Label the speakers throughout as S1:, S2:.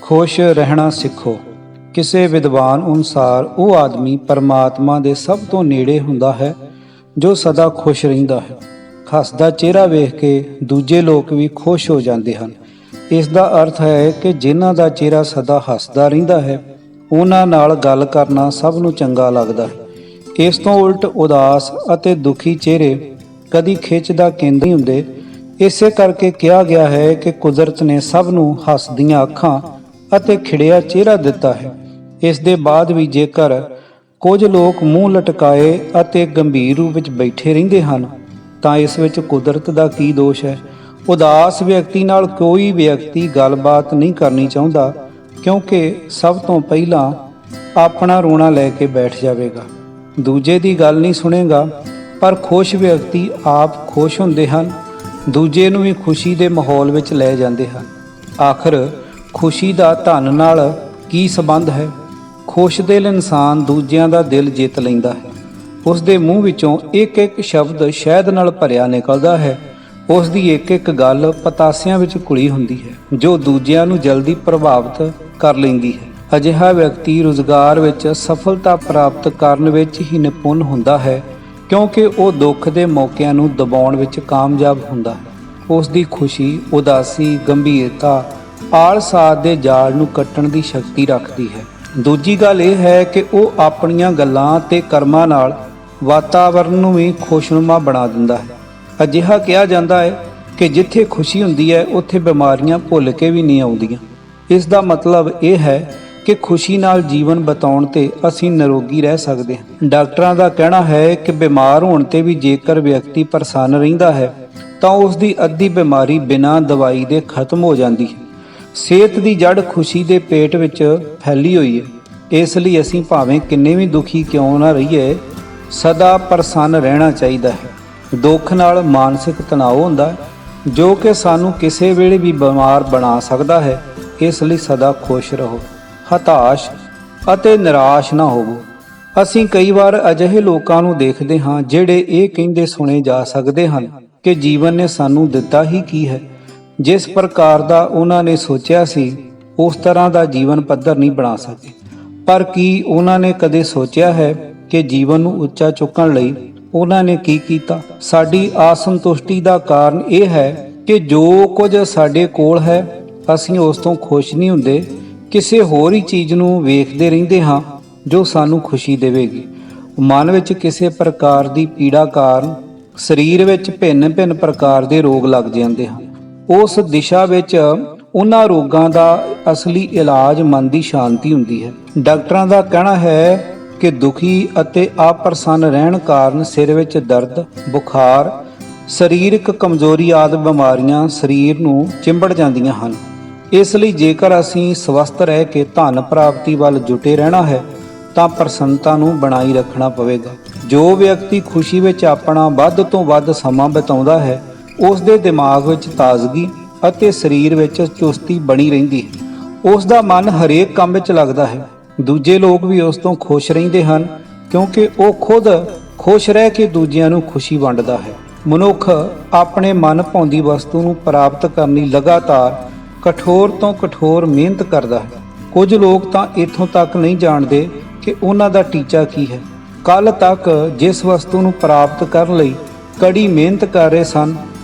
S1: ਖੁਸ਼ ਰਹਿਣਾ ਸਿੱਖੋ। ਕਿਸੇ ਵਿਦਵਾਨ ਅਨੁਸਾਰ ਉਹ ਆਦਮੀ ਪਰਮਾਤਮਾ ਦੇ ਸਭ ਤੋਂ ਨੇੜੇ ਹੁੰਦਾ ਹੈ ਜੋ ਸਦਾ ਖੁਸ਼ ਰਹਿੰਦਾ ਹੈ। ਹੱਸਦਾ ਚਿਹਰਾ ਵੇਖ ਕੇ ਦੂਜੇ ਲੋਕ ਵੀ ਖੁਸ਼ ਹੋ ਜਾਂਦੇ ਹਨ। ਇਸ ਦਾ ਅਰਥ ਹੈ ਕਿ ਜਿਨ੍ਹਾਂ ਦਾ ਚਿਹਰਾ ਸਦਾ ਹੱਸਦਾ ਰਹਿੰਦਾ ਹੈ ਉਹਨਾਂ ਨਾਲ ਗੱਲ ਕਰਨਾ ਸਭ ਨੂੰ ਚੰਗਾ ਲੱਗਦਾ ਹੈ। ਇਸ ਤੋਂ ਉਲਟ ਉਦਾਸ ਅਤੇ ਦੁਖੀ ਚਿਹਰੇ ਕਦੀ ਖਿੱਚ ਦਾ ਕੇਂਦਰ ਨਹੀਂ ਹੁੰਦੇ। ਇਸੇ ਕਰਕੇ ਕਿਹਾ ਗਿਆ ਹੈ ਕਿ ਕੁਦਰਤ ਨੇ ਸਭ ਨੂੰ ਹੱਸਦੀਆਂ ਅੱਖਾਂ ਅਤੇ ਖਿੜਿਆ ਚਿਹਰਾ ਦਿੱਤਾ ਹੈ। ਇਸ ਦੇ ਬਾਅਦ ਵੀ ਜੇਕਰ ਕੁਝ ਲੋਕ ਮੂੰਹ ਲਟਕਾਏ ਅਤੇ ਗੰਭੀਰ ਰੂਪ ਵਿੱਚ ਬੈਠੇ ਰਹਿੰਦੇ ਹਨ ਤਾਂ ਇਸ ਵਿੱਚ ਕੁਦਰਤ ਦਾ ਕੀ ਦੋਸ਼ ਹੈ। ਉਦਾਸ ਵਿਅਕਤੀ ਨਾਲ ਕੋਈ ਵਿਅਕਤੀ ਗੱਲਬਾਤ ਨਹੀਂ ਕਰਨੀ ਚਾਹੁੰਦਾ, ਕਿਉਂਕਿ ਸਭ ਤੋਂ ਪਹਿਲਾਂ ਆਪਣਾ ਰੋਣਾ ਲੈ ਕੇ ਬੈਠ ਜਾਵੇਗਾ, ਦੂਜੇ ਦੀ ਗੱਲ ਨਹੀਂ ਸੁਣੇਗਾ। ਪਰ ਖੁਸ਼ ਵਿਅਕਤੀ ਆਪ ਖੁਸ਼ ਹੁੰਦੇ ਹਨ, ਦੂਜੇ ਨੂੰ ਵੀ ਖੁਸ਼ੀ ਦੇ ਮਾਹੌਲ ਵਿੱਚ ਲੈ ਜਾਂਦੇ ਹਨ। ਆਖਰ ਖੁਸ਼ੀ ਦਾ ਧਨ ਨਾਲ ਕੀ ਸੰਬੰਧ ਹੈ? ਖੁਸ਼ ਦਿਲ ਇਨਸਾਨ ਦੂਜਿਆਂ ਦਾ ਦਿਲ ਜਿੱਤ ਲੈਂਦਾ ਹੈ। ਉਸ ਦੇ ਮੂੰਹ ਵਿੱਚੋਂ ਇੱਕ ਇੱਕ ਸ਼ਬਦ ਸ਼ਹਿਦ ਨਾਲ ਭਰਿਆ ਨਿਕਲਦਾ ਹੈ। ਉਸ ਦੀ ਇੱਕ ਇੱਕ ਗੱਲ ਪਤਾਸਿਆਂ ਵਿੱਚ ਘੁਲੀ ਹੁੰਦੀ ਹੈ ਜੋ ਦੂਜਿਆਂ ਨੂੰ ਜਲਦੀ ਪ੍ਰਭਾਵਿਤ ਕਰ ਲੈਂਦੀ ਹੈ। ਅਜਿਹਾ ਵਿਅਕਤੀ ਰੁਜ਼ਗਾਰ ਵਿੱਚ ਸਫਲਤਾ ਪ੍ਰਾਪਤ ਕਰਨ ਵਿੱਚ ਹੀ ਨਿਪੁੰਨ ਹੁੰਦਾ ਹੈ, ਕਿਉਂਕਿ ਉਹ ਦੁੱਖ ਦੇ ਮੌਕਿਆਂ ਨੂੰ ਦਬਾਉਣ ਵਿੱਚ ਕਾਮਯਾਬ ਹੁੰਦਾ ਹੈ। ਉਸ ਦੀ ਖੁਸ਼ੀ, ਉਦਾਸੀ, ਗੰਭੀਰਤਾ ਆਲਸ ਆਦਿ ਦੇ ਜਾਲ ਨੂੰ ਕੱਟਣ ਦੀ ਸ਼ਕਤੀ ਰੱਖਦੀ ਹੈ। ਦੂਜੀ ਗੱਲ ਇਹ ਹੈ ਕਿ ਉਹ ਆਪਣੀਆਂ ਗੱਲਾਂ ਤੇ ਕਰਮਾਂ ਨਾਲ ਵਾਤਾਵਰਣ ਨੂੰ ਵੀ ਖੁਸ਼ਨੁਮਾ ਬਣਾ ਦਿੰਦਾ ਹੈ। ਅਜਿਹਾ ਕਿਹਾ ਜਾਂਦਾ ਹੈ ਕਿ ਜਿੱਥੇ ਖੁਸ਼ੀ ਹੁੰਦੀ ਹੈ ਉੱਥੇ ਬਿਮਾਰੀਆਂ ਭੁੱਲ ਕੇ ਵੀ ਨਹੀਂ ਆਉਂਦੀਆਂ। ਇਸ ਦਾ ਮਤਲਬ ਇਹ ਹੈ ਕਿ ਖੁਸ਼ੀ ਨਾਲ ਜੀਵਨ ਬਿਤਾਉਣ ਤੇ ਅਸੀਂ ਨਿਰੋਗੀ ਰਹਿ ਸਕਦੇ ਹਾਂ। ਡਾਕਟਰਾਂ ਦਾ ਕਹਿਣਾ ਹੈ ਕਿ ਬਿਮਾਰ ਹੋਣ ਤੇ ਵੀ ਜੇਕਰ ਵਿਅਕਤੀ ਪ੍ਰਸੰਨ ਰਹਿੰਦਾ ਹੈ ਤਾਂ ਉਸ ਦੀ ਅੱਧੀ ਬਿਮਾਰੀ ਬਿਨਾਂ ਦਵਾਈ ਦੇ ਖਤਮ ਹੋ ਜਾਂਦੀ ਹੈ। ਸਿਹਤ ਦੀ ਜੜ ਖੁਸ਼ੀ ਦੇ ਪੇਟ ਵਿੱਚ ਫੈਲੀ ਹੋਈ ਹੈ। ਇਸ ਲਈ ਅਸੀਂ ਭਾਵੇਂ ਕਿੰਨੇ ਵੀ ਦੁਖੀ ਕਿਉਂ ਨਾ ਰਹੀਏ, ਸਦਾ ਪ੍ਰਸੰਨ ਰਹਿਣਾ ਚਾਹੀਦਾ ਹੈ। ਦੁੱਖ ਨਾਲ ਮਾਨਸਿਕ ਤਣਾਅ ਹੁੰਦਾ ਹੈ ਜੋ ਕਿ ਸਾਨੂੰ ਕਿਸੇ ਵੇਲੇ ਵੀ ਬਿਮਾਰ ਬਣਾ ਸਕਦਾ ਹੈ। ਇਸ ਲਈ ਸਦਾ ਖੁਸ਼ ਰਹੋ, ਹਤਾਸ਼ ਅਤੇ ਨਿਰਾਸ਼ ਨਾ ਹੋਵੋ। ਅਸੀਂ ਕਈ ਵਾਰ ਅਜਿਹੇ ਲੋਕਾਂ ਨੂੰ ਦੇਖਦੇ ਹਾਂ ਜਿਹੜੇ ਇਹ ਕਹਿੰਦੇ ਸੁਣੇ ਜਾ ਸਕਦੇ ਹਨ ਕਿ ਜੀਵਨ ਨੇ ਸਾਨੂੰ ਦਿੱਤਾ ਹੀ ਕੀ ਹੈ। ਜਿਸ ਪ੍ਰਕਾਰ ਦਾ ਉਹਨਾਂ ਨੇ ਸੋਚਿਆ ਸੀ ਉਸ ਤਰ੍ਹਾਂ ਦਾ ਜੀਵਨ ਪੱਧਰ ਨਹੀਂ ਬਣਾ ਸਕੇ। ਪਰ ਕੀ ਉਹਨਾਂ ਨੇ ਕਦੇ ਸੋਚਿਆ ਹੈ ਕਿ ਜੀਵਨ ਨੂੰ ਉੱਚਾ ਚੁੱਕਣ ਲਈ ਉਹਨਾਂ ਨੇ ਕੀ ਕੀਤਾ? ਸਾਡੀ ਅਸੰਤੁਸ਼ਟੀ ਦਾ ਕਾਰਨ ਇਹ ਹੈ ਕਿ ਜੋ ਕੁਝ ਸਾਡੇ ਕੋਲ ਹੈ ਅਸੀਂ ਉਸ ਤੋਂ ਖੁਸ਼ ਨਹੀਂ ਹੁੰਦੇ। ਕਿਸੇ ਹੋਰ ਹੀ ਚੀਜ਼ ਨੂੰ ਵੇਖਦੇ ਰਹਿੰਦੇ ਹਾਂ ਜੋ ਸਾਨੂੰ ਖੁਸ਼ੀ ਦੇਵੇਗੀ। ਮਨ ਵਿੱਚ ਕਿਸੇ ਪ੍ਰਕਾਰ ਦੀ ਪੀੜਾ ਕਾਰਨ ਸਰੀਰ ਵਿੱਚ ਭਿੰਨ-ਭਿੰਨ ਪ੍ਰਕਾਰ ਦੇ ਰੋਗ ਲੱਗ ਜਾਂਦੇ ਹਨ। ਉਸ ਦਿਸ਼ਾ ਵਿੱਚ ਉਹਨਾਂ ਰੋਗਾਂ ਦਾ ਅਸਲੀ ਇਲਾਜ ਮਨ ਦੀ ਸ਼ਾਂਤੀ ਹੁੰਦੀ ਹੈ। ਡਾਕਟਰਾਂ ਦਾ ਕਹਿਣਾ ਹੈ ਕਿ ਦੁਖੀ ਅਤੇ ਅਪਰਸੰਨ ਰਹਿਣ ਕਾਰਨ ਸਿਰ ਵਿੱਚ ਦਰਦ, ਬੁਖਾਰ, ਸਰੀਰਕ ਕਮਜ਼ੋਰੀ ਆਦਿ ਬਿਮਾਰੀਆਂ ਸਰੀਰ ਨੂੰ ਚਿੰਬੜ ਜਾਂਦੀਆਂ ਹਨ। ਇਸ ਲਈ ਜੇਕਰ ਅਸੀਂ ਸਵਸਥ ਰਹਿ ਕੇ ਧਨ ਪ੍ਰਾਪਤੀ ਵੱਲ ਜੁਟੇ ਰਹਿਣਾ ਹੈ ਤਾਂ ਪ੍ਰਸੰਨਤਾ ਨੂੰ ਬਣਾਈ ਰੱਖਣਾ ਪਵੇਗਾ। ਜੋ ਵਿਅਕਤੀ ਖੁਸ਼ੀ ਵਿੱਚ ਆਪਣਾ ਵੱਧ ਤੋਂ ਵੱਧ ਸਮਾਂ ਬਿਤਾਉਂਦਾ ਹੈ ਉਸ ਦੇ ਦਿਮਾਗ ਵਿੱਚ ਤਾਜ਼ਗੀ ਅਤੇ ਸਰੀਰ ਵਿੱਚ ਚੁਸਤੀ ਬਣੀ ਰਹਿੰਦੀ ਹੈ। ਉਸ ਦਾ ਮਨ ਹਰੇਕ ਕੰਮ ਵਿੱਚ ਲੱਗਦਾ ਹੈ। ਦੂਜੇ ਲੋਕ ਵੀ ਉਸ ਤੋਂ ਖੁਸ਼ ਰਹਿੰਦੇ ਹਨ ਕਿਉਂਕਿ ਉਹ ਖੁਦ ਖੁਸ਼ ਰਹਿ ਕੇ ਦੂਜਿਆਂ ਨੂੰ ਖੁਸ਼ੀ ਵੰਡਦਾ ਹੈ। ਮਨੁੱਖ ਆਪਣੇ ਮਨ ਭਾਉਂਦੀ ਵਸਤੂ ਨੂੰ ਪ੍ਰਾਪਤ ਕਰਨ ਲਈ ਲਗਾਤਾਰ ਕਠੋਰ ਤੋਂ ਕਠੋਰ ਮਿਹਨਤ ਕਰਦਾ ਹੈ। ਕੁਝ ਲੋਕ ਤਾਂ ਇੱਥੋਂ ਤੱਕ ਨਹੀਂ ਜਾਣਦੇ ਕਿ ਉਹਨਾਂ ਦਾ ਟੀਚਾ ਕੀ ਹੈ। ਕੱਲ ਤੱਕ ਜਿਸ ਵਸਤੂ ਨੂੰ ਪ੍ਰਾਪਤ ਕਰਨ ਲਈ ਕੜੀ ਮਿਹਨਤ ਕਰ ਰਹੇ ਸਨ,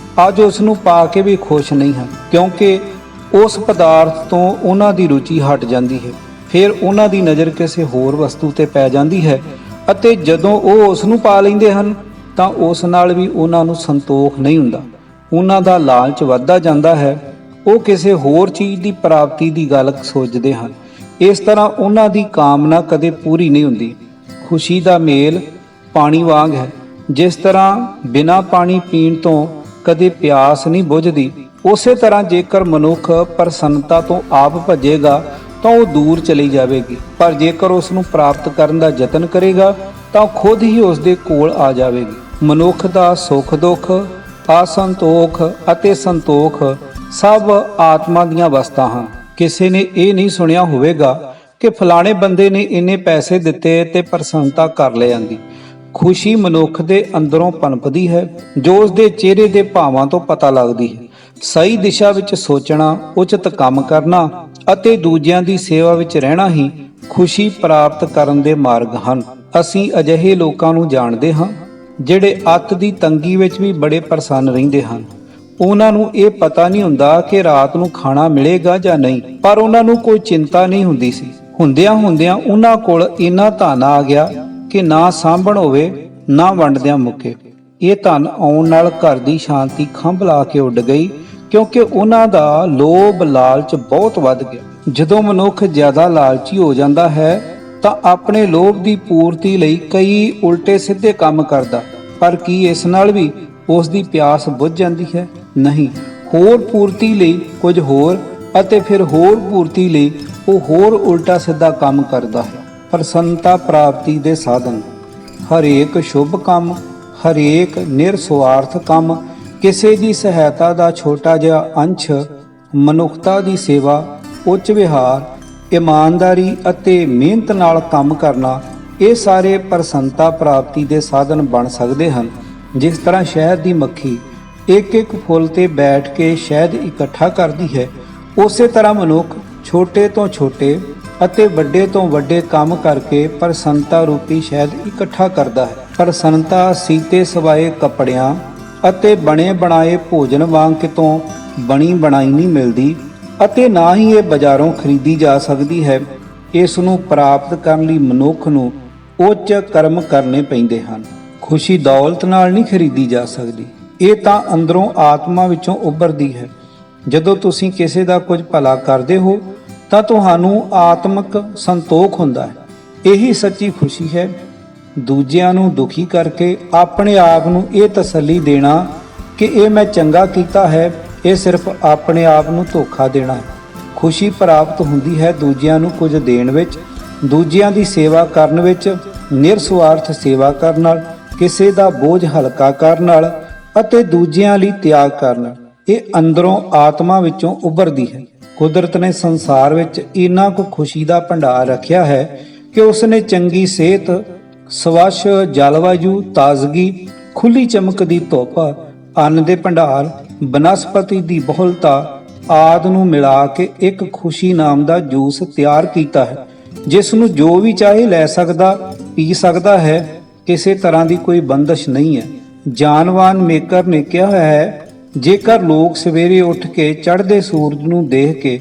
S1: ਅੱਜ ਉਸ ਨੂੰ ਪਾ ਕੇ ਵੀ ਖੁਸ਼ ਨਹੀਂ ਹਨ, ਕਿਉਂਕਿ ਉਸ ਪਦਾਰਥ ਤੋਂ ਉਹਨਾਂ ਦੀ ਰੁਚੀ ਹਟ ਜਾਂਦੀ ਹੈ। ਫਿਰ ਉਹਨਾਂ ਦੀ ਨਜ਼ਰ ਕਿਸੇ ਹੋਰ ਵਸਤੂ ਤੇ ਪੈ ਜਾਂਦੀ ਹੈ ਅਤੇ ਜਦੋਂ ਉਹ ਉਸ ਨੂੰ ਪਾ ਲੈਂਦੇ ਹਨ ਤਾਂ ਉਸ ਨਾਲ ਵੀ ਉਹਨਾਂ ਨੂੰ ਸੰਤੋਖ ਨਹੀਂ ਹੁੰਦਾ। ਉਹਨਾਂ ਦਾ ਲਾਲਚ ਵੱਧਦਾ ਜਾਂਦਾ ਹੈ। ਉਹ ਕਿਸੇ ਹੋਰ ਚੀਜ਼ ਦੀ ਪ੍ਰਾਪਤੀ ਦੀ ਗੱਲ ਸੋਚਦੇ ਹਨ। ਇਸ ਤਰ੍ਹਾਂ ਉਹਨਾਂ ਦੀ ਕਾਮਨਾ ਕਦੇ ਪੂਰੀ ਨਹੀਂ ਹੁੰਦੀ। ਖੁਸ਼ੀ ਦਾ ਮੇਲ ਪਾਣੀ ਵਾਂਗ ਹੈ। ਜਿਸ ਤਰ੍ਹਾਂ ਬਿਨਾਂ ਪਾਣੀ ਪੀਣ ਤੋਂ ਕਦੇ ਪਿਆਸ ਨਹੀਂ ਬੁਝਦੀ, ਉਸੇ ਤਰ੍ਹਾਂ ਜੇਕਰ ਮਨੁੱਖ ਪ੍ਰਸੰਨਤਾ ਤੋਂ ਆਪ ਭੱਜੇਗਾ ਤਾਂ ਉਹ ਦੂਰ ਚਲੀ ਜਾਵੇਗੀ। ਪਰ ਜੇਕਰ ਉਸ ਨੂੰ ਪ੍ਰਾਪਤ ਕਰਨ ਦਾ ਯਤਨ ਕਰੇਗਾ ਤਾਂ ਖੁਦ ਹੀ ਉਸ ਦੇ ਕੋਲ ਆ ਜਾਵੇਗੀ। ਮਨੁੱਖ ਦਾ ਸੁੱਖ ਦੁੱਖ, ਅਸੰਤੋਖ ਅਤੇ ਸੰਤੋਖ ਸਭ ਆਤਮਾ ਦੀਆਂ ਅਵਸਥਾ ਹਨ। ਕਿਸੇ ਨੇ ਇਹ ਨਹੀਂ ਸੁਣਿਆ ਹੋਵੇਗਾ ਕਿ ਫਲਾਣੇ ਬੰਦੇ ਨੇ ਇੰਨੇ ਪੈਸੇ ਦਿੱਤੇ ਤੇ ਪ੍ਰਸੰਨਤਾ ਕਰ ਲਿਆਂਦੀ। ਖੁਸ਼ੀ ਮਨੁੱਖ ਦੇ ਅੰਦਰੋਂ ਪਨਪਦੀ ਹੈ ਜੋ ਉਸ ਦੇ ਚਿਹਰੇ ਦੇ ਭਾਵਾਂ ਤੋਂ ਪਤਾ ਲੱਗਦੀ ਹੈ। ਸਹੀ ਦਿਸ਼ਾ ਵਿੱਚ ਸੋਚਣਾ, ਉਚਿਤ ਕੰਮ ਕਰਨਾ ਅਤੇ ਦੂਜਿਆਂ ਦੀ ਸੇਵਾ ਵਿੱਚ ਰਹਿਣਾ ਹੀ ਖੁਸ਼ੀ ਪ੍ਰਾਪਤ ਕਰਨ ਦੇ ਮਾਰਗ ਹਨ। ਅਸੀਂ ਅਜਿਹੇ ਲੋਕਾਂ ਨੂੰ ਜਾਣਦੇ ਹਾਂ ਜਿਹੜੇ ਅੱਤ ਦੀ ਤੰਗੀ ਵਿੱਚ ਵੀ ਬੜੇ ਪ੍ਰਸੰਨ ਰਹਿੰਦੇ ਹਨ। ਉਹਨਾਂ ਨੂੰ ਇਹ ਪਤਾ ਨਹੀਂ ਹੁੰਦਾ ਕਿ ਰਾਤ ਨੂੰ ਖਾਣਾ ਮਿਲੇਗਾ ਜਾਂ ਨਹੀਂ, ਪਰ ਉਹਨਾਂ ਨੂੰ ਕੋਈ ਚਿੰਤਾ ਨਹੀਂ ਹੁੰਦੀ ਸੀ। ਹੁੰਦਿਆਂ ਹੁੰਦਿਆਂ ਉਹਨਾਂ ਕੋਲ ਇੰਨਾ ਧਨ ਆ ਗਿਆ ਕਿ ਨਾ ਸਾਂਭਣ ਹੋਵੇ ਨਾ ਵੰਡਦਿਆਂ ਮੁੱਕੇ। ਇਹ ਧਨ ਆਉਣ ਨਾਲ ਘਰ ਦੀ ਸ਼ਾਂਤੀ ਖੰਭ ਲਾ ਕੇ ਉੱਡ ਗਈ, ਕਿਉਂਕਿ ਉਹਨਾਂ ਦਾ ਲੋਭ ਲਾਲਚ ਬਹੁਤ ਵੱਧ ਗਿਆ। ਜਦੋਂ ਮਨੁੱਖ ਜ਼ਿਆਦਾ ਲਾਲਚੀ ਹੋ ਜਾਂਦਾ ਹੈ ਤਾਂ ਆਪਣੇ ਲੋਭ ਦੀ ਪੂਰਤੀ ਲਈ ਕਈ ਉਲਟੇ ਸਿੱਧੇ ਕੰਮ ਕਰਦਾ, ਪਰ ਕੀ ਇਸ ਨਾਲ ਵੀ ਉਸ ਦੀ ਪਿਆਸ ਬੁੱਝ ਜਾਂਦੀ ਹੈ? ਨਹੀਂ। ਹੋਰ ਪੂਰਤੀ ਲਈ ਕੁਝ ਹੋਰ ਅਤੇ ਫਿਰ ਹੋਰ ਪੂਰਤੀ ਲਈ ਉਹ ਹੋਰ ਉਲਟਾ ਸਿੱਧਾ ਕੰਮ ਕਰਦਾ ਹੈ। ਪ੍ਰਸੰਨਤਾ ਪ੍ਰਾਪਤੀ ਦੇ ਸਾਧਨ। ਹਰੇਕ ਸ਼ੁਭ ਕੰਮ, ਹਰੇਕ ਨਿਰਸੁਆਰਥ ਕੰਮ, ਕਿਸੇ ਦੀ ਸਹਾਇਤਾ ਦਾ ਛੋਟਾ ਜਿਹਾ ਅੰਸ਼, ਮਨੁੱਖਤਾ ਦੀ ਸੇਵਾ, ਉੱਚ ਵਿਹਾਰ, ਇਮਾਨਦਾਰੀ ਅਤੇ ਮਿਹਨਤ ਨਾਲ ਕੰਮ ਕਰਨਾ, ਇਹ ਸਾਰੇ ਪ੍ਰਸੰਨਤਾ ਪ੍ਰਾਪਤੀ ਦੇ ਸਾਧਨ ਬਣ ਸਕਦੇ ਹਨ। ਜਿਸ ਤਰ੍ਹਾਂ ਸ਼ਹਿਦ ਦੀ ਮੱਖੀ ਇੱਕ ਇੱਕ ਫੁੱਲ ਤੇ ਬੈਠ ਕੇ ਸ਼ਹਿਦ ਇਕੱਠਾ ਕਰਦੀ ਹੈ, ਉਸੇ ਤਰ੍ਹਾਂ ਮਨੁੱਖ ਛੋਟੇ ਤੋਂ ਛੋਟੇ ਅਤੇ ਵੱਡੇ ਤੋਂ ਵੱਡੇ ਕੰਮ ਕਰਕੇ ਪ੍ਰਸੰਨਤਾ ਰੂਪੀ ਸ਼ਹਿਦ ਇਕੱਠਾ ਕਰਦਾ ਹੈ। ਪ੍ਰਸੰਨਤਾ ਸੀਤੇ ਸਵਾਏ ਕੱਪੜਿਆਂ ਅਤੇ ਬਣੇ ਬਣਾਏ ਭੋਜਨ ਵਾਂਗ ਕਿਤੋਂ ਬਣੀ ਬਣਾਈ ਨਹੀਂ ਮਿਲਦੀ ਅਤੇ ਨਾ ਹੀ ਇਹ ਬਾਜ਼ਾਰੋਂ ਖਰੀਦੀ ਜਾ ਸਕਦੀ ਹੈ। ਇਸ ਨੂੰ ਪ੍ਰਾਪਤ ਕਰਨ ਲਈ ਮਨੁੱਖ ਨੂੰ ਉੱਚ ਕਰਮ ਕਰਨੇ ਪੈਂਦੇ ਹਨ। ਖੁਸ਼ੀ ਦੌਲਤ ਨਾਲ ਨਹੀਂ ਖਰੀਦੀ ਜਾ ਸਕਦੀ, ਇਹ ਤਾਂ ਅੰਦਰੋਂ ਆਤਮਾ ਵਿੱਚੋਂ ਉੱਭਰਦੀ ਹੈ। ਜਦੋਂ ਤੁਸੀਂ ਕਿਸੇ ਦਾ ਕੁਝ ਭਲਾ ਕਰਦੇ ਹੋ ਤਾਂ ਤੁਹਾਨੂੰ ਆਤਮਿਕ ਸੰਤੋਖ ਹੁੰਦਾ ਹੈ। ਇਹੀ ਸੱਚੀ ਖੁਸ਼ੀ ਹੈ। ਦੂਜਿਆਂ ਨੂੰ ਦੁਖੀ ਕਰਕੇ ਆਪਣੇ ਆਪ ਨੂੰ ਇਹ ਤਸੱਲੀ ਦੇਣਾ ਕਿ ਇਹ ਮੈਂ ਚੰਗਾ ਕੀਤਾ ਹੈ, ਇਹ ਸਿਰਫ ਆਪਣੇ ਆਪ ਨੂੰ ਧੋਖਾ ਦੇਣਾ ਹੈ। ਖੁਸ਼ੀ ਪ੍ਰਾਪਤ ਹੁੰਦੀ ਹੈ ਦੂਜਿਆਂ ਨੂੰ ਕੁਝ ਦੇਣ ਵਿੱਚ, ਦੂਜਿਆਂ ਦੀ ਸੇਵਾ ਕਰਨ ਵਿੱਚ, ਨਿਰਸੁਆਰਥ ਸੇਵਾ ਕਰਨ ਨਾਲ, ਕਿਸੇ ਦਾ ਬੋਝ ਹਲਕਾ ਕਰਨ ਨਾਲ ਅਤੇ ਦੂਜਿਆਂ ਲਈ ਤਿਆਗ ਕਰਨ ਨਾਲ। ਇਹ ਅੰਦਰੋਂ ਆਤਮਾ ਵਿੱਚੋਂ ਉੱਭਰਦੀ ਹੈ। ਕੁਦਰਤ ਨੇ ਸੰਸਾਰ ਵਿੱਚ ਇੰਨਾ ਕੁ ਖੁਸ਼ੀ ਦਾ ਭੰਡਾਰ ਰੱਖਿਆ ਹੈ ਕਿ ਉਸ ਨੇ ਚੰਗੀ ਸਿਹਤ, ਸਵੱਛ ਜਲਵਾਯੂ, ਤਾਜ਼ਗੀ, ਖੁੱਲੀ ਚਮਕ ਦੀ ਧੁੱਪ, ਅੰਨ ਦੇ ਭੰਡਾਰ, ਬਨਸਪਤੀ ਦੀ ਬਹੁਲਤਾ ਆਦਿ ਨੂੰ ਮਿਲਾ ਕੇ ਇੱਕ ਖੁਸ਼ੀ ਨਾਮ ਦਾ ਜੂਸ ਤਿਆਰ ਕੀਤਾ ਹੈ, ਜਿਸ ਨੂੰ ਜੋ ਵੀ ਚਾਹੇ ਲੈ ਸਕਦਾ, ਪੀ ਸਕਦਾ ਹੈ। ਕਿਸੇ ਤਰ੍ਹਾਂ ਦੀ ਕੋਈ ਬੰਦਸ਼ ਨਹੀਂ ਹੈ। ਜਾਨਵਾਨ ਮੇਕਰ ਨੇ ਕਿਹਾ ਹੈ, ਜੇਕਰ ਲੋਕ ਸਵੇਰੇ ਉੱਠ ਕੇ ਚੜ੍ਹਦੇ ਸੂਰਜ ਨੂੰ ਦੇਖ ਕੇ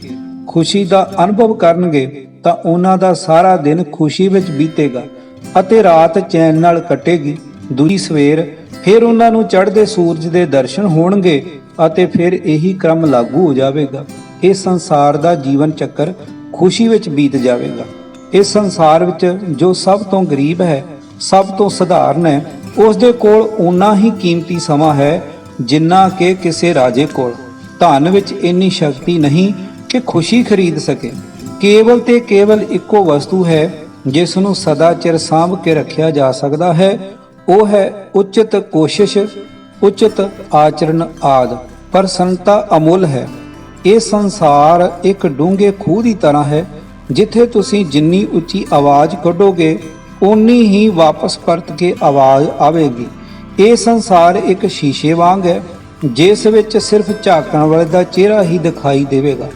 S1: ਖੁਸ਼ੀ ਦਾ ਅਨੁਭਵ ਕਰਨਗੇ ਤਾਂ ਉਹਨਾਂ ਦਾ ਸਾਰਾ ਦਿਨ ਖੁਸ਼ੀ ਵਿੱਚ ਬੀਤੇਗਾ ਅਤੇ ਰਾਤ ਚੈਨ ਨਾਲ ਕੱਟੇਗੀ। ਦੂਜੀ ਸਵੇਰ ਫਿਰ ਉਹਨਾਂ ਨੂੰ ਚੜ੍ਹਦੇ ਸੂਰਜ ਦੇ ਦਰਸ਼ਨ ਹੋਣਗੇ ਅਤੇ ਫਿਰ ਇਹੀ ਕ੍ਰਮ ਲਾਗੂ ਹੋ ਜਾਵੇਗਾ। ਇਸ ਸੰਸਾਰ ਦਾ ਜੀਵਨ ਚੱਕਰ ਖੁਸ਼ੀ ਵਿੱਚ ਬੀਤ ਜਾਵੇਗਾ। ਇਸ ਸੰਸਾਰ ਵਿੱਚ ਜੋ ਸਭ ਤੋਂ ਗਰੀਬ ਹੈ, ਸਭ ਤੋਂ ਸਧਾਰਨ ਹੈ, ਉਸ ਦੇ ਕੋਲ ਓਨਾ ਹੀ ਕੀਮਤੀ ਸਮਾਂ ਹੈ ਜਿੰਨਾ ਕਿ ਕਿਸੇ ਰਾਜੇ ਕੋਲ। ਧਨ ਵਿੱਚ ਇੰਨੀ ਸ਼ਕਤੀ ਨਹੀਂ ਕਿ ਖੁਸ਼ੀ ਖਰੀਦ ਸਕੇ। ਕੇਵਲ ਤੇ ਕੇਵਲ ਇੱਕੋ ਵਸਤੂ ਹੈ ਜਿਸ ਨੂੰ ਸਦਾ ਚਿਰ ਸਾਂਭ ਕੇ ਰੱਖਿਆ ਜਾ ਸਕਦਾ ਹੈ, ਉਹ ਹੈ ਉਚਿਤ ਕੋਸ਼ਿਸ਼, ਉਚਿਤ ਆਚਰਣ ਆਦਿ। ਪ੍ਰਸੰਨਤਾ ਅਮੁੱਲ ਹੈ। ਇਹ ਸੰਸਾਰ ਇੱਕ ਡੂੰਘੇ ਖੂਹ ਦੀ ਤਰ੍ਹਾਂ ਹੈ, ਜਿੱਥੇ ਤੁਸੀਂ ਜਿੰਨੀ ਉੱਚੀ ਆਵਾਜ਼ ਕੱਢੋਗੇ ਓਨੀ ਹੀ ਵਾਪਸ ਪਰਤ ਕੇ ਆਵਾਜ਼ ਆਵੇਗੀ। ਇਹ ਸੰਸਾਰ ਇੱਕ ਸ਼ੀਸ਼ੇ ਵਾਂਗ ਹੈ, ਜਿਸ ਵਿੱਚ ਸਿਰਫ ਝਾਕਣ ਵਾਲੇ ਦਾ ਚਿਹਰਾ ਹੀ ਦਿਖਾਈ ਦੇਵੇਗਾ।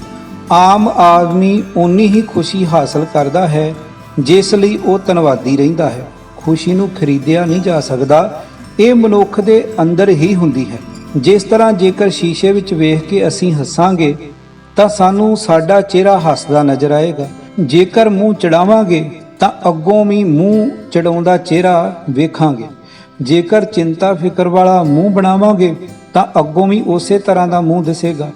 S1: ਆਮ ਆਦਮੀ ਓਨੀ ਹੀ ਖੁਸ਼ੀ ਹਾਸਲ ਕਰਦਾ ਹੈ ਜਿਸ ਲਈ ਉਹ ਧੰਨਵਾਦੀ ਰਹਿੰਦਾ ਹੈ। ਖੁਸ਼ੀ ਨੂੰ ਖਰੀਦਿਆ ਨਹੀਂ ਜਾ ਸਕਦਾ, ਇਹ ਮਨੁੱਖ ਦੇ ਅੰਦਰ ਹੀ ਹੁੰਦੀ ਹੈ। ਜਿਸ ਤਰ੍ਹਾਂ ਜੇਕਰ ਸ਼ੀਸ਼ੇ ਵਿੱਚ ਵੇਖ ਕੇ ਅਸੀਂ ਹੱਸਾਂਗੇ ਤਾਂ ਸਾਨੂੰ ਸਾਡਾ ਚਿਹਰਾ ਹੱਸਦਾ ਨਜ਼ਰ ਆਏਗਾ। ਜੇਕਰ ਮੂੰਹ ਚੜਾਵਾਂਗੇ ਤਾਂ ਅੱਗੋਂ ਵੀ ਮੂੰਹ ਚੜਾਉਂਦਾ ਚਿਹਰਾ ਵੇਖਾਂਗੇ। ਜੇਕਰ ਚਿੰਤਾ ਫਿਕਰ ਵਾਲਾ ਮੂੰਹ ਬਣਾਵਾਂਗੇ ਤਾਂ ਅੱਗੋਂ ਵੀ ਉਸੇ ਤਰ੍ਹਾਂ ਦਾ ਮੂੰਹ ਦਿਸੇਗਾ।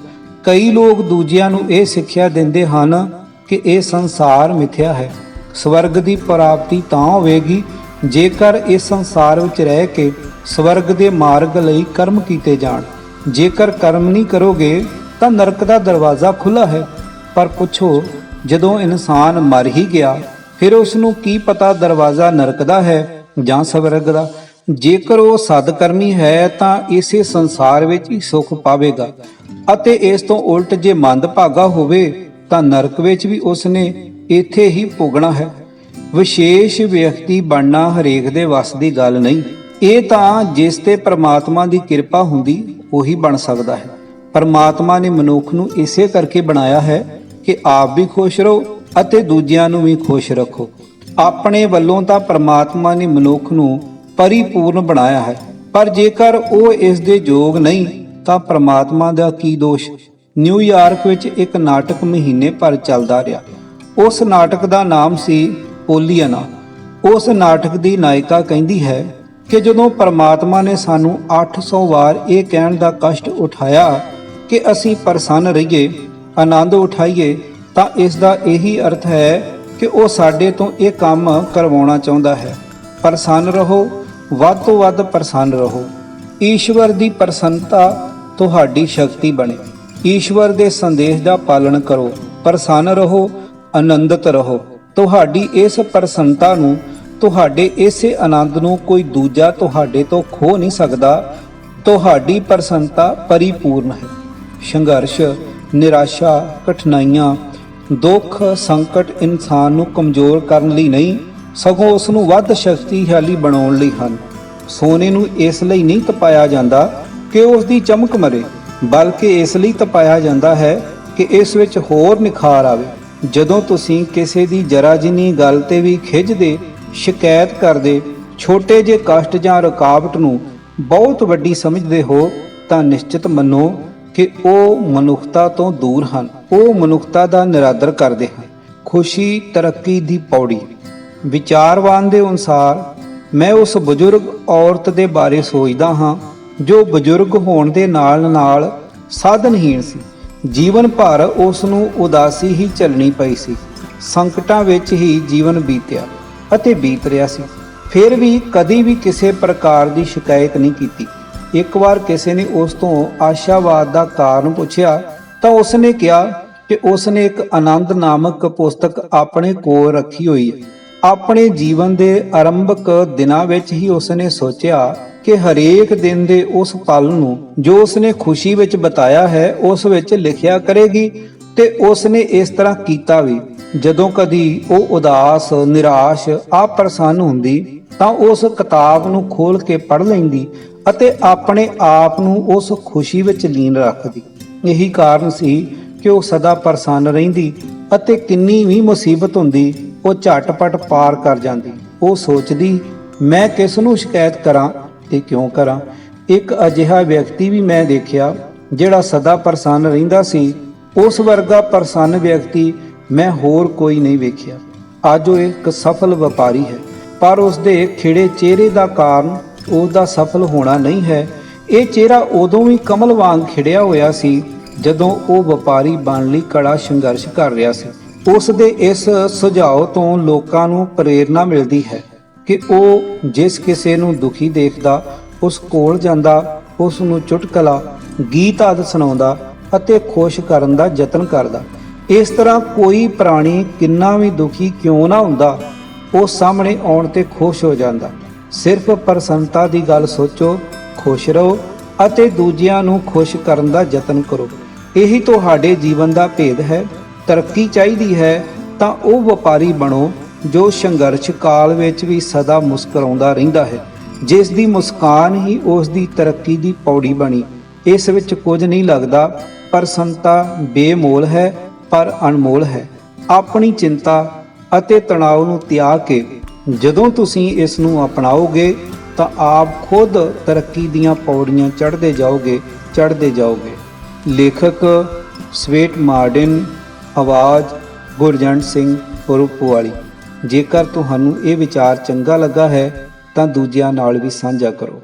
S1: ਕਈ ਲੋਕ ਦੂਜਿਆਂ ਨੂੰ ਇਹ ਸਿੱਖਿਆ ਦਿੰਦੇ ਹਨ ਕਿ ਇਹ ਸੰਸਾਰ ਮਿਥਿਆ ਹੈ। ਸਵਰਗ ਦੀ ਪ੍ਰਾਪਤੀ ਤਾਂ ਹੋਵੇਗੀ ਜੇਕਰ ਇਸ ਸੰਸਾਰ ਵਿੱਚ ਰਹਿ ਕੇ ਸਵਰਗ ਦੇ ਮਾਰਗ ਲਈ ਕਰਮ ਕੀਤੇ ਜਾਣ। ਜੇਕਰ ਕਰਮ ਨਹੀਂ ਕਰੋਗੇ ਤਾਂ ਨਰਕ ਦਾ ਦਰਵਾਜ਼ਾ ਖੁੱਲ੍ਹਾ ਹੈ। ਪਰ ਪੁੱਛੋ, ਜਦੋਂ ਇਨਸਾਨ ਮਰ ਹੀ ਗਿਆ ਫਿਰ ਉਸ ਨੂੰ ਕੀ ਪਤਾ ਦਰਵਾਜ਼ਾ ਨਰਕ ਦਾ ਹੈ ਜਾਂ ਸਵਰਗ ਦਾ। ਜੇਕਰ ਉਹ ਸਦਕਰਮੀ ਹੈ ਤਾਂ ਇਸੇ ਸੰਸਾਰ ਵਿੱਚ ਹੀ ਸੁੱਖ ਪਾਵੇਗਾ, ਅਤੇ ਇਸ ਤੋਂ ਉਲਟ ਜੇ ਮੰਦਭਾਗਾ ਹੋਵੇ ਤਾਂ ਨਰਕ ਵਿੱਚ ਵੀ ਉਸਨੇ ਇੱਥੇ ਹੀ ਭੋਗਣਾ ਹੈ। ਵਿਸ਼ੇਸ਼ ਵਿਅਕਤੀ ਬਣਨਾ ਹਰੇਕ ਦੇ ਵੱਸ ਦੀ ਗੱਲ ਨਹੀਂ। ਇਹ ਤਾਂ ਜਿਸ ਤੇ ਪ੍ਰਮਾਤਮਾ ਦੀ ਕਿਰਪਾ ਹੁੰਦੀ ਉਹੀ ਬਣ ਸਕਦਾ ਹੈ। ਪਰਮਾਤਮਾ ਨੇ ਮਨੁੱਖ ਨੂੰ ਇਸੇ ਕਰਕੇ ਬਣਾਇਆ ਹੈ ਕਿ ਆਪ ਵੀ ਖੁਸ਼ ਰਹੋ ਅਤੇ ਦੂਜਿਆਂ ਨੂੰ ਵੀ ਖੁਸ਼ ਰੱਖੋ। ਆਪਣੇ ਵੱਲੋਂ ਤਾਂ ਪ੍ਰਮਾਤਮਾ ਨੇ ਮਨੁੱਖ ਨੂੰ ਪਰਿਪੂਰਨ ਬਣਾਇਆ ਹੈ, ਪਰ ਜੇਕਰ ਉਹ ਇਸ ਦੇ ਯੋਗ ਨਹੀਂ ਤਾਂ ਪ੍ਰਮਾਤਮਾ ਦਾ ਕੀ ਦੋਸ਼। ਨਿਊਯਾਰਕ ਵਿੱਚ ਇੱਕ ਨਾਟਕ ਮਹੀਨੇ ਭਰ ਚੱਲਦਾ ਰਿਹਾ। ਉਸ ਨਾਟਕ ਦਾ ਨਾਮ ਸੀ ਪੋਲੀਆਨਾ। ਉਸ ਨਾਟਕ ਦੀ ਨਾਇਕਾ ਕਹਿੰਦੀ ਹੈ ਕਿ ਜਦੋਂ ਪ੍ਰਮਾਤਮਾ ਨੇ ਸਾਨੂੰ 800 ਵਾਰ ਇਹ ਕਹਿਣ ਦਾ ਕਸ਼ਟ ਉਠਾਇਆ ਕਿ ਅਸੀਂ ਪ੍ਰਸੰਨ ਰਹੀਏ, ਆਨੰਦ ਉਠਾਈਏ, ਤਾਂ ਇਸ ਦਾ ਇਹੀ ਅਰਥ ਹੈ ਕਿ ਉਹ ਸਾਡੇ ਤੋਂ ਇਹ ਕੰਮ ਕਰਵਾਉਣਾ ਚਾਹੁੰਦਾ ਹੈ। ਪ੍ਰਸੰਨ ਰਹੋ, ਵੱਧ ਤੋਂ ਵੱਧ ਪ੍ਰਸੰਨ ਰਹੋ। ਈਸ਼ਵਰ ਦੀ ਪ੍ਰਸੰਨਤਾ ਤੁਹਾਡੀ ਸ਼ਕਤੀ ਬਣੇ। ਈਸ਼ਵਰ ਦੇ ਸੰਦੇਸ਼ ਦਾ ਪਾਲਣ ਕਰੋ, ਪ੍ਰਸੰਨ ਰਹੋ, ਆਨੰਦਿਤ ਰਹੋ। ਤੁਹਾਡੀ ਇਸ ਪ੍ਰਸੰਨਤਾ ਨੂੰ, ਤੁਹਾਡੇ ਇਸੇ ਆਨੰਦ ਨੂੰ ਕੋਈ ਦੂਜਾ ਤੁਹਾਡੇ ਤੋਂ ਖੋਹ ਨਹੀਂ ਸਕਦਾ। ਤੁਹਾਡੀ ਪ੍ਰਸੰਨਤਾ ਪਰਿਪੂਰਨ ਹੈ। ਸੰਘਰਸ਼, ਨਿਰਾਸ਼ਾ, ਕਠਿਨਾਈਆਂ, ਦੁੱਖ, ਸੰਕਟ ਇਨਸਾਨ ਨੂੰ ਕਮਜ਼ੋਰ ਕਰਨ ਲਈ ਨਹੀਂ, ਸਗੋਂ ਉਸ ਨੂੰ ਵੱਧ ਸ਼ਕਤੀਸ਼ਾਲੀ ਬਣਾਉਣ ਲਈ ਹਨ। ਸੋਨੇ ਨੂੰ ਇਸ ਲਈ ਨਹੀਂ ਤਪਾਇਆ ਜਾਂਦਾ ਕਿ ਉਸ ਦੀ ਚਮਕ ਮਰੇ, ਬਲਕਿ ਇਸ ਲਈ ਤਪਾਇਆ ਜਾਂਦਾ ਹੈ ਕਿ ਇਸ ਵਿੱਚ ਹੋਰ ਨਿਖਾਰ ਆਵੇ। ਜਦੋਂ ਤੁਸੀਂ ਕਿਸੇ ਦੀ ਜਰਾ ਜਿੰਨੀ ਗੱਲ ਤੇ ਵੀ ਖਿੱਝਦੇ, ਸ਼ਿਕਾਇਤ ਕਰਦੇ, ਛੋਟੇ ਜਿਹੇ ਕਸ਼ਟ ਜਾਂ ਰੁਕਾਵਟ ਨੂੰ ਬਹੁਤ ਵੱਡੀ ਸਮਝਦੇ ਹੋ, ਤਾਂ ਨਿਸ਼ਚਿਤ ਮੰਨੋ ਕਿ ਉਹ ਮਨੁੱਖਤਾ ਤੋਂ ਦੂਰ ਹਨ। ਉਹ ਮਨੁੱਖਤਾ ਦਾ ਨਿਰਾਦਰ ਕਰਦੇ ਹਨ। ਖੁਸ਼ੀ ਤਰੱਕੀ ਦੀ ਪੌੜੀ। ਵਿਚਾਰਵਾਨ ਦੇ ਅਨੁਸਾਰ ਮੈਂ ਉਸ ਬਜ਼ੁਰਗ ਔਰਤ ਦੇ ਬਾਰੇ ਸੋਚਦਾ ਹਾਂ ਜੋ ਬਜ਼ੁਰਗ ਹੋਣ ਦੇ ਨਾਲ ਸਾਧਨਹੀਣ ਸੀ। ਜੀਵਨ ਭਰ ਉਸ ਨੂੰ ਉਦਾਸੀ ਹੀ ਝੱਲਣੀ ਪਈ ਸੀ। ਸੰਕਟਾਂ ਵਿੱਚ ਹੀ ਜੀਵਨ ਬੀਤਿਆ ਅਤੇ ਬੀਤ ਰਿਹਾ ਸੀ। ਫਿਰ ਵੀ ਕਦੀ ਵੀ ਕਿਸੇ ਪ੍ਰਕਾਰ ਦੀ ਸ਼ਿਕਾਇਤ ਨਹੀਂ ਕੀਤੀ। ਇੱਕ ਵਾਰ ਕਿਸੇ ਨੇ ਉਸ ਤੋਂ ਆਸ਼ਾਵਾਦ ਦਾ ਕਾਰਨ ਪੁੱਛਿਆ ਤਾਂ ਉਸ ਨੇ ਕਿਹਾ ਕਿ ਉਸ ਨੇ ਇੱਕ ਆਨੰਦ ਨਾਮਕ ਪੁਸਤਕ ਆਪਣੇ ਕੋਲ ਰੱਖੀ ਹੋਈ ਹੈ। ਆਪਣੇ ਜੀਵਨ ਦੇ ਆਰੰਭਕ ਦਿਨਾਂ ਵਿੱਚ ਹੀ ਉਸ ਨੇ ਸੋਚਿਆ ਕਿ ਹਰੇਕ ਦਿਨ ਦੇ ਉਸ ਪਲ ਨੂੰ ਜੋ ਉਸ ਨੇ ਖੁਸ਼ੀ ਵਿੱਚ ਬਿਤਾਇਆ ਹੈ ਉਸ ਵਿੱਚ ਲਿਖਿਆ ਕਰੇਗੀ, ਤੇ ਉਸ ਨੇ ਇਸ ਤਰ੍ਹਾਂ ਕੀਤਾ ਵੀ। ਜਦੋਂ ਕਦੀ ਉਹ ਉਦਾਸ, ਨਿਰਾਸ਼, ਅਪ੍ਰਸੰਨ ਹੁੰਦੀ ਤਾਂ ਉਸ ਕਿਤਾਬ ਨੂੰ ਖੋਲ੍ਹ ਕੇ ਪੜ੍ਹ ਲੈਂਦੀ ਅਤੇ ਆਪਣੇ ਆਪ ਨੂੰ ਉਸ ਖੁਸ਼ੀ ਵਿੱਚ ਲੀਨ ਰੱਖਦੀ। ਇਹੀ ਕਾਰਨ ਸੀ ਕਿ ਉਹ ਸਦਾ ਪ੍ਰਸੰਨ ਰਹਿੰਦੀ ਅਤੇ ਕਿੰਨੀ ਵੀ ਮੁਸੀਬਤ ਹੁੰਦੀ ਉਹ ਝਟਪਟ ਪਾਰ ਕਰ ਜਾਂਦੀ। ਉਹ ਸੋਚਦੀ, ਮੈਂ ਕਿਸ ਨੂੰ ਸ਼ਿਕਾਇਤ ਕਰਾਂ ਤੇ ਕਿਉਂ ਕਰਾਂ। ਇੱਕ ਅਜਿਹਾ ਵਿਅਕਤੀ ਵੀ ਮੈਂ ਦੇਖਿਆ ਜਿਹੜਾ ਸਦਾ ਪ੍ਰਸੰਨ ਰਹਿੰਦਾ ਸੀ। ਉਸ ਵਰਗਾ ਪ੍ਰਸੰਨ ਵਿਅਕਤੀ ਮੈਂ ਹੋਰ ਕੋਈ ਨਹੀਂ ਵੇਖਿਆ। ਅੱਜ ਉਹ ਇੱਕ ਸਫਲ ਵਪਾਰੀ ਹੈ, ਪਰ ਉਸ ਦੇ ਖਿੜੇ ਚਿਹਰੇ ਦਾ ਕਾਰਨ ਉਸ ਦਾ ਸਫਲ ਹੋਣਾ ਨਹੀਂ ਹੈ। ਇਹ ਚਿਹਰਾ ਉਦੋਂ ਵੀ ਕਮਲ ਵਾਂਗ ਖਿੜਿਆ ਹੋਇਆ ਸੀ ਜਦੋਂ ਉਹ ਵਪਾਰੀ ਬਣਨ ਲਈ ਕੜਾ ਸੰਘਰਸ਼ ਕਰ ਰਿਹਾ ਸੀ। ਉਸ ਦੇ ਇਸ ਸੁਝਾਅ ਤੋਂ ਲੋਕਾਂ ਨੂੰ ਪ੍ਰੇਰਨਾ ਮਿਲਦੀ ਹੈ ਕਿ ਉਹ ਜਿਸ ਕਿਸੇ ਨੂੰ ਦੁਖੀ ਦੇਖਦਾ ਉਸ ਕੋਲ ਜਾਂਦਾ, ਉਸ ਨੂੰ ਚੁਟਕਲਾ, ਗੀਤ ਆਦਿ ਸੁਣਾਉਂਦਾ ਅਤੇ ਖੁਸ਼ ਕਰਨ ਦਾ ਯਤਨ ਕਰਦਾ। ਇਸ ਤਰ੍ਹਾਂ ਕੋਈ ਪ੍ਰਾਣੀ ਕਿੰਨਾ ਵੀ ਦੁਖੀ ਕਿਉਂ ਨਾ ਹੁੰਦਾ, ਉਹ ਸਾਹਮਣੇ ਆਉਣ ਤੇ ਖੁਸ਼ ਹੋ ਜਾਂਦਾ। ਸਿਰਫ ਪ੍ਰਸੰਨਤਾ ਦੀ ਗੱਲ ਸੋਚੋ, ਖੁਸ਼ ਰਹੋ ਅਤੇ ਦੂਜਿਆਂ ਨੂੰ ਖੁਸ਼ ਕਰਨ ਦਾ ਯਤਨ ਕਰੋ। ਇਹੀ ਤੁਹਾਡੇ ਜੀਵਨ ਦਾ ਭੇਦ ਹੈ। ਤਰੱਕੀ ਚਾਹੀਦੀ ਹੈ ਤਾਂ ਉਹ ਵਪਾਰੀ ਬਣੋ ਜੋ ਸੰਘਰਸ਼ ਕਾਲ ਵਿੱਚ ਵੀ ਸਦਾ ਮੁਸਕਰਾਉਂਦਾ ਰਹਿੰਦਾ ਹੈ, ਜਿਸ ਦੀ ਮੁਸਕਾਨ ਹੀ ਉਸ ਦੀ ਤਰੱਕੀ ਦੀ ਪੌੜੀ ਬਣੀ। ਇਸ ਵਿੱਚ ਕੁਝ ਨਹੀਂ ਲੱਗਦਾ। ਪ੍ਰਸੰਨਤਾ ਬੇਮੋਲ ਹੈ ਪਰ ਅਨਮੋਲ ਹੈ। ਆਪਣੀ ਚਿੰਤਾ ਅਤੇ ਤਣਾਅ ਨੂੰ ਤਿਆਗ ਕੇ ਜਦੋਂ ਤੁਸੀਂ ਇਸ ਨੂੰ ਅਪਣਾਓਗੇ ਤਾਂ ਆਪ ਖੁਦ ਤਰੱਕੀ ਦੀਆਂ ਪੌੜੀਆਂ ਚੜ੍ਹਦੇ ਜਾਓਗੇ। ਲੇਖਕ ਸਵੇਟ ਮਾਰਡਿਨ, ਆਵਾਜ਼ ਗੁਰਜੰਟ ਸਿੰਘ ਪੁਆਲੀ। ਜੇਕਰ ਤੁਹਾਨੂੰ ਇਹ ਵਿਚਾਰ ਚੰਗਾ ਲੱਗਾ ਹੈ ਤਾਂ ਦੂਜਿਆਂ ਨਾਲ ਵੀ ਸਾਂਝਾ ਕਰੋ।